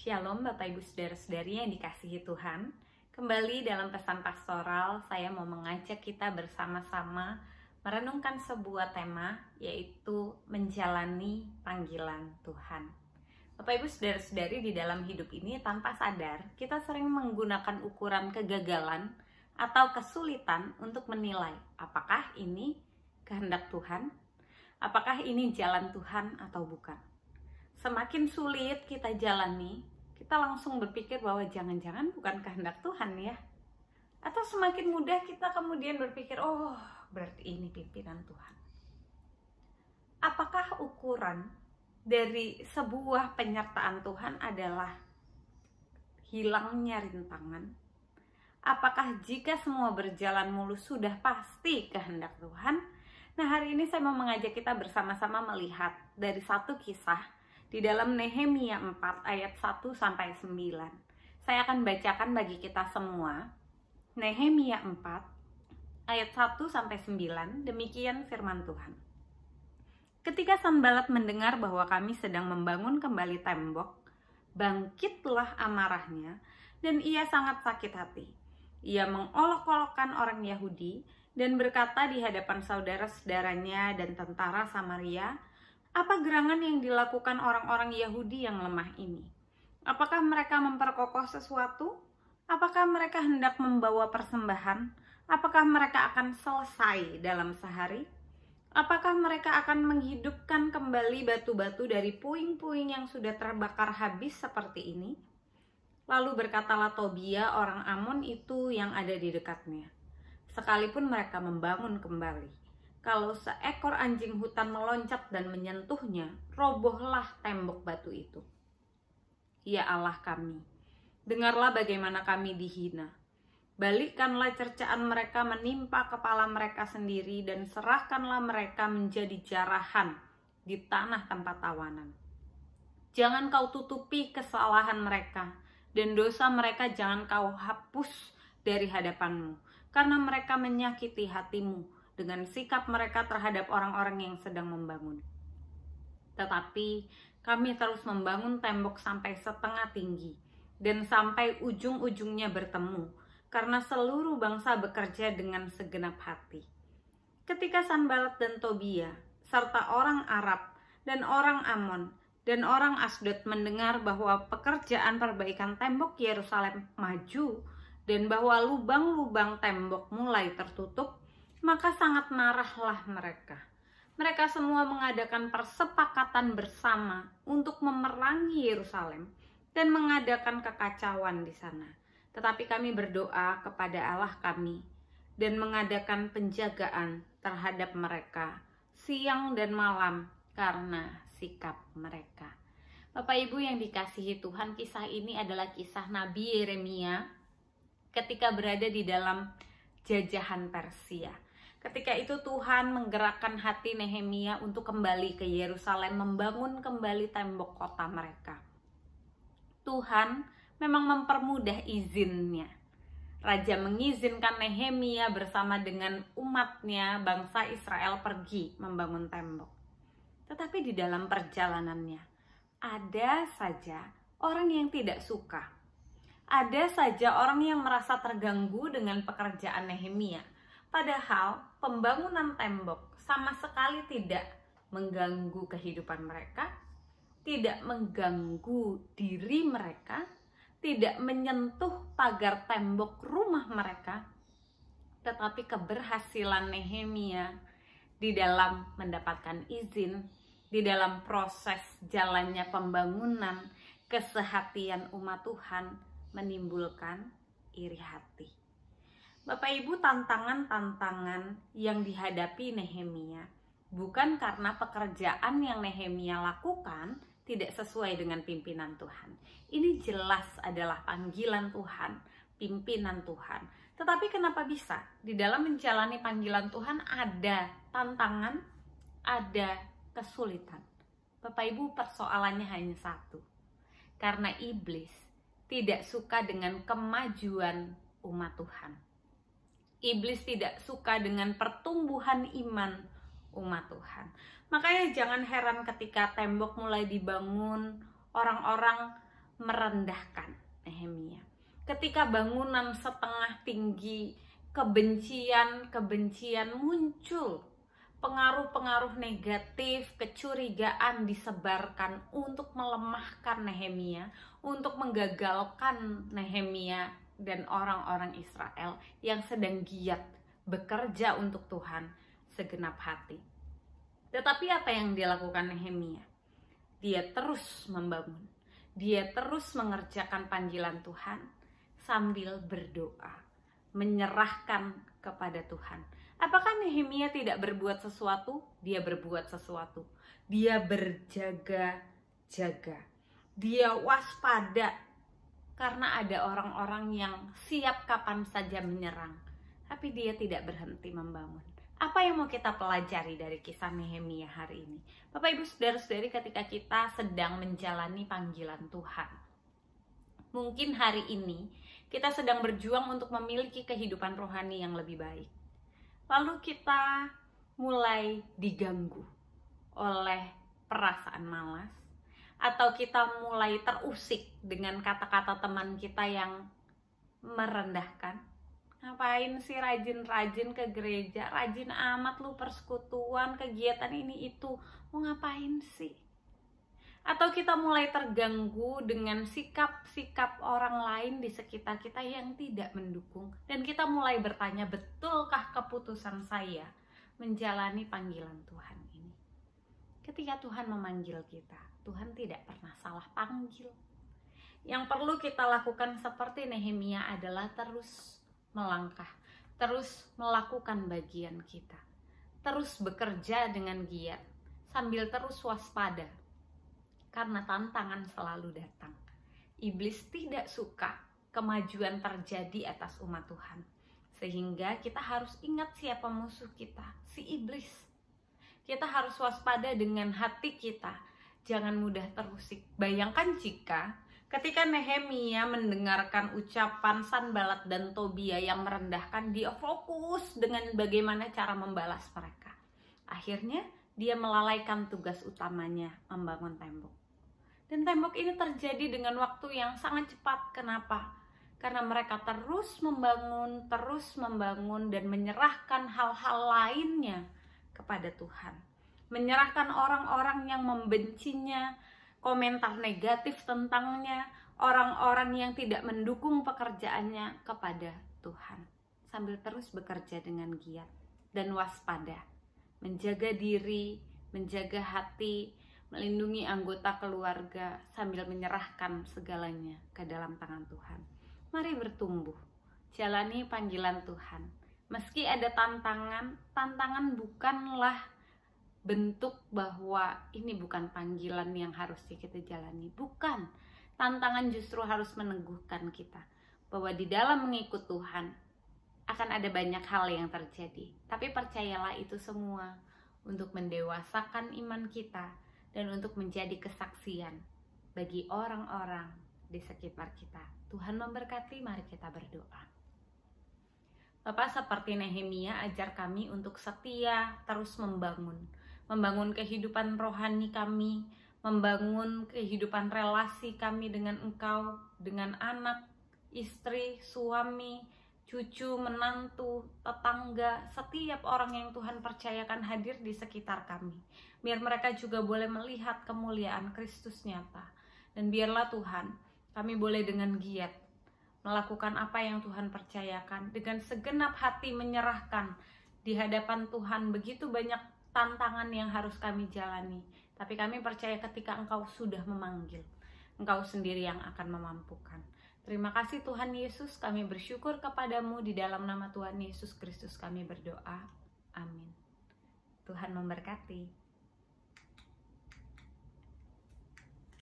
Shalom Bapak Ibu Saudara-saudari yang dikasihi Tuhan. Kembali dalam pesan pastoral, saya mau mengajak kita bersama-sama merenungkan sebuah tema, yaitu menjalani panggilan Tuhan. Bapak Ibu Saudara-saudari, di dalam hidup ini tanpa sadar, kita sering menggunakan ukuran kegagalan atau kesulitan untuk menilai apakah ini kehendak Tuhan, apakah ini jalan Tuhan atau bukan. Semakin sulit kita jalani, kita langsung berpikir bahwa jangan-jangan bukan kehendak Tuhan ya. Atau semakin mudah kita kemudian berpikir, oh berarti ini pimpinan Tuhan. Apakah ukuran dari sebuah penyertaan Tuhan adalah hilangnya rintangan? Apakah jika semua berjalan mulus sudah pasti kehendak Tuhan? Nah, hari ini saya mau mengajak kita bersama-sama melihat dari satu kisah di dalam Nehemia 4 ayat 1-9. Saya akan bacakan bagi kita semua. Nehemia 4 ayat 1-9, demikian firman Tuhan. Ketika Sanbalat mendengar bahwa kami sedang membangun kembali tembok, bangkitlah amarahnya dan ia sangat sakit hati. Ia mengolok-olokkan orang Yahudi dan berkata di hadapan saudara-saudaranya dan tentara Samaria, apa gerangan yang dilakukan orang-orang Yahudi yang lemah ini? Apakah mereka memperkokoh sesuatu? Apakah mereka hendak membawa persembahan? Apakah mereka akan selesai dalam sehari? Apakah mereka akan menghidupkan kembali batu-batu dari puing-puing yang sudah terbakar habis seperti ini? Lalu berkatalah Tobia orang Amon itu yang ada di dekatnya, sekalipun mereka membangun kembali, kalau seekor anjing hutan meloncat dan menyentuhnya, robohlah tembok batu itu. Ya Allah kami, dengarlah bagaimana kami dihina. Balikkanlah cercaan mereka menimpa kepala mereka sendiri dan serahkanlah mereka menjadi jarahan di tanah tempat tawanan. Jangan kau tutupi kesalahan mereka dan dosa mereka jangan kau hapus dari hadapanmu, karena mereka menyakiti hatimu dengan sikap mereka terhadap orang-orang yang sedang membangun. Tetapi kami terus membangun tembok sampai setengah tinggi dan sampai ujung-ujungnya bertemu, karena seluruh bangsa bekerja dengan segenap hati. Ketika Sanbalat dan Tobia serta orang Arab dan orang Amon dan orang Asdod mendengar bahwa pekerjaan perbaikan tembok Yerusalem maju dan bahwa lubang-lubang tembok mulai tertutup, maka sangat marahlah mereka. Mereka semua mengadakan persepakatan bersama untuk memerangi Yerusalem dan mengadakan kekacauan di sana. Tetapi kami berdoa kepada Allah kami dan mengadakan penjagaan terhadap mereka siang dan malam karena sikap mereka. Bapak Ibu yang dikasihi Tuhan, kisah ini adalah kisah Nabi Yeremia ketika berada di dalam jajahan Persia. Ketika itu Tuhan menggerakkan hati Nehemia untuk kembali ke Yerusalem, membangun kembali tembok kota mereka. Tuhan memang mempermudah izinnya. Raja mengizinkan Nehemia bersama dengan umatnya, bangsa Israel, pergi membangun tembok. Tetapi di dalam perjalanannya, ada saja orang yang tidak suka. Ada saja orang yang merasa terganggu dengan pekerjaan Nehemia. Padahal pembangunan tembok sama sekali tidak mengganggu kehidupan mereka, tidak mengganggu diri mereka, tidak menyentuh pagar tembok rumah mereka. Tetapi keberhasilan Nehemia di dalam mendapatkan izin, di dalam proses jalannya pembangunan, kesehatian umat Tuhan menimbulkan iri hati. Bapak Ibu, tantangan-tantangan yang dihadapi Nehemia bukan karena pekerjaan yang Nehemia lakukan tidak sesuai dengan pimpinan Tuhan. Ini jelas adalah panggilan Tuhan, pimpinan Tuhan. Tetapi kenapa bisa? Di dalam menjalani panggilan Tuhan ada tantangan, ada kesulitan. Bapak Ibu, persoalannya hanya satu. Karena iblis tidak suka dengan kemajuan umat Tuhan. Iblis tidak suka dengan pertumbuhan iman umat Tuhan. Makanya jangan heran ketika tembok mulai dibangun, orang-orang merendahkan Nehemia. Ketika bangunan setengah tinggi, kebencian muncul, pengaruh-pengaruh negatif, kecurigaan disebarkan untuk melemahkan Nehemia, untuk menggagalkan Nehemia dan orang-orang Israel yang sedang giat bekerja untuk Tuhan segenap hati. Tetapi apa yang dilakukan Nehemia? Dia terus membangun, dia terus mengerjakan panggilan Tuhan sambil berdoa, menyerahkan kepada Tuhan. Apakah Nehemia tidak berbuat sesuatu? Dia berbuat sesuatu. Dia berjaga-jaga. Dia waspada karena ada orang-orang yang siap kapan saja menyerang. Tapi dia tidak berhenti membangun. Apa yang mau kita pelajari dari kisah Nehemia hari ini? Bapak Ibu Saudara-saudari, ketika kita sedang menjalani panggilan Tuhan, mungkin hari ini kita sedang berjuang untuk memiliki kehidupan rohani yang lebih baik. Lalu kita mulai diganggu oleh perasaan malas, atau kita mulai terusik dengan kata-kata teman kita yang merendahkan. Ngapain sih rajin-rajin ke gereja, rajin amat lu persekutuan, kegiatan ini itu, mau ngapain sih? Atau kita mulai terganggu dengan sikap-sikap orang lain di sekitar kita yang tidak mendukung. Dan kita mulai bertanya, betulkah keputusan saya menjalani panggilan Tuhan ini? Ketika Tuhan memanggil kita, Tuhan tidak pernah salah panggil. Yang perlu kita lakukan seperti Nehemia adalah terus melangkah, terus melakukan bagian kita, terus bekerja dengan giat, sambil terus waspada. Karena tantangan selalu datang. Iblis tidak suka kemajuan terjadi atas umat Tuhan. Sehingga kita harus ingat siapa musuh kita, si iblis. Kita harus waspada dengan hati kita. Jangan mudah terusik. Bayangkan jika ketika Nehemia mendengarkan ucapan Sanbalat dan Tobia yang merendahkan, dia fokus dengan bagaimana cara membalas mereka. Akhirnya dia melalaikan tugas utamanya, membangun tembok. Dan tembok ini terjadi dengan waktu yang sangat cepat. Kenapa? Karena mereka terus membangun dan menyerahkan hal-hal lainnya kepada Tuhan. Menyerahkan orang-orang yang membencinya, komentar negatif tentangnya, orang-orang yang tidak mendukung pekerjaannya kepada Tuhan. Sambil terus bekerja dengan giat dan waspada. Menjaga diri, menjaga hati, melindungi anggota keluarga sambil menyerahkan segalanya ke dalam tangan Tuhan. Mari bertumbuh, jalani panggilan Tuhan. Meski ada tantangan bukanlah bentuk bahwa ini bukan panggilan yang harusnya kita jalani. Bukan, tantangan justru harus meneguhkan kita bahwa di dalam mengikut Tuhan akan ada banyak hal yang terjadi. Tapi percayalah itu semua untuk mendewasakan iman kita dan untuk menjadi kesaksian bagi orang-orang di sekitar kita. Tuhan memberkati, mari kita berdoa. Bapak, seperti Nehemia, ajar kami untuk setia terus membangun kehidupan rohani kami, membangun kehidupan relasi kami dengan Engkau, dengan anak, istri, suami, cucu, menantu, tetangga, setiap orang yang Tuhan percayakan hadir di sekitar kami. Biar mereka juga boleh melihat kemuliaan Kristus nyata. Dan biarlah Tuhan, kami boleh dengan giat melakukan apa yang Tuhan percayakan, dengan segenap hati menyerahkan di hadapan Tuhan. Begitu banyak tantangan yang harus kami jalani, tapi kami percaya ketika Engkau sudah memanggil, Engkau sendiri yang akan memampukan. Terima kasih Tuhan Yesus, kami bersyukur kepadamu, di dalam nama Tuhan Yesus Kristus kami berdoa. Amin. Tuhan memberkati.